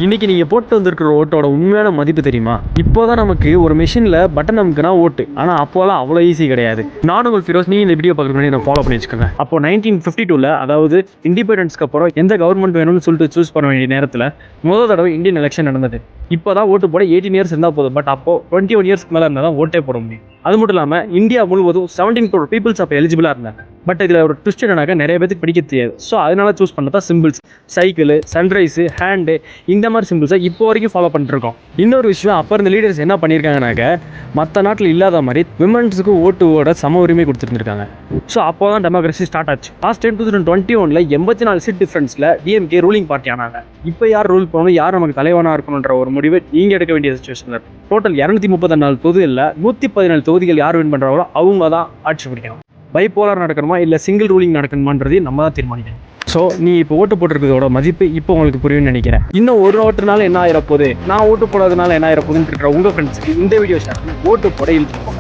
இன்னைக்கு நீங்கள் போட்டு வந்திருக்கிற ஓட்டோட உண்மையான மதிப்பு தெரியுமா? இப்போதான் நமக்கு ஒரு மிஷினில் பட்டன் அமுக்குனா ஓட்டு, ஆனால் அப்போலாம் அவ்வளோ ஈஸி கிடையாது. நானும் உங்கள் ஃபிரோஸ், நீங்கள் இந்த வீடியோ பார்க்குறதுக்கு முன்னாடி நான் ஃபாலோ பண்ணி வச்சுக்கோங்க. அப்போ 1952 அதாவது இண்டிபெண்டன்ஸ்க்கு அப்புறம் எந்த கவர்மெண்ட் வேணும்னு சொல்லிட்டு சூஸ் பண்ண வேண்டிய நேரத்தில் முதல் தடவை இந்தியன் எலெக்ஷன் நடந்தது. இப்போ தான் ஓட்டு போட 18 இயர்ஸ் இருந்தால் போதும், பட் அப்போ 21 இயர்ஸ்க்கு மேலே இருந்தால் தான் ஓட்டே போட முடியும். அது மட்டும் இல்லாமல் இந்தியா முழுவதும் 17 crore பீப்புள்ஸ் அப்போ எலிஜிபிளாக இருந்தாங்க. பட் இதில் ஒரு ட்விஸ்ட் என்னன்னாக்கா நிறைய பேருக்கு படிக்க தெரியாது. ஸோ அதனால சூஸ் பண்ணதான் சிம்பிள்ஸ், சைக்கிள், சன்ரைஸு, ஹேண்டு, இந்த மாதிரி சிம்பிள்ஸை இப்போ வரைக்கும் ஃபாலோ பண்ணிட்டுருக்கோம். இன்னொரு விஷயம், அப்போ இருந்த லீடர்ஸ் என்ன பண்ணியிருக்காங்கனாக்க மற்ற நாட்டில் இல்லாத மாதிரி விமன்ஸுக்கு ஓட்டுவோட சம உரிமை கொடுத்துருந்துருக்காங்க. ஸோ அப்போ தான் டெமோக்ரஸி ஸ்டார்ட் ஆச்சு. லாஸ்ட் டைம் 2021 84 சீட் டிஃப்ரென்ஸில் டிஎம்கே ரூலிங் பார்ட்டி ஆனாங்க. இப்போ யார் ரூல் பண்ணணும், யார் நமக்கு தலைவனாக இருக்கணுன்ற ஒரு முடிவை நீங்கள் எடுக்க வேண்டிய சுச்சுவேஷன். டோட்டல் 234 தொகுதிகளில் 117 தொகுதிகள் யார் வின் பண்ணுறாங்களோ அவங்க தான் ஆட்சி பிடிக்கணும். பைபோலார் நடக்கணுமா இல்லை சிங்கிள் ரூலிங் நடக்கணுமான்றதையும் நம்ம தான் தீர்மானிக்கணும். ஸோ நீ இப்போ ஓட்டு போட்டிருக்கிறதோட மதிப்பு இப்போ உங்களுக்கு புரியும்னு நினைக்கிறேன். இன்னும் ஒரு ஓட்டுனால என்ன ஆயிரப்போகுது, நான் ஓட்டு போடாதனால என்ன ஆயிரப்போகுதுன்னு இருக்கிற உங்கள் ஃப்ரெண்ட்ஸுக்கு இந்த வீடியோ ஷேர் பண்ணி ஓட்டு போட இழுத்துப்போம்.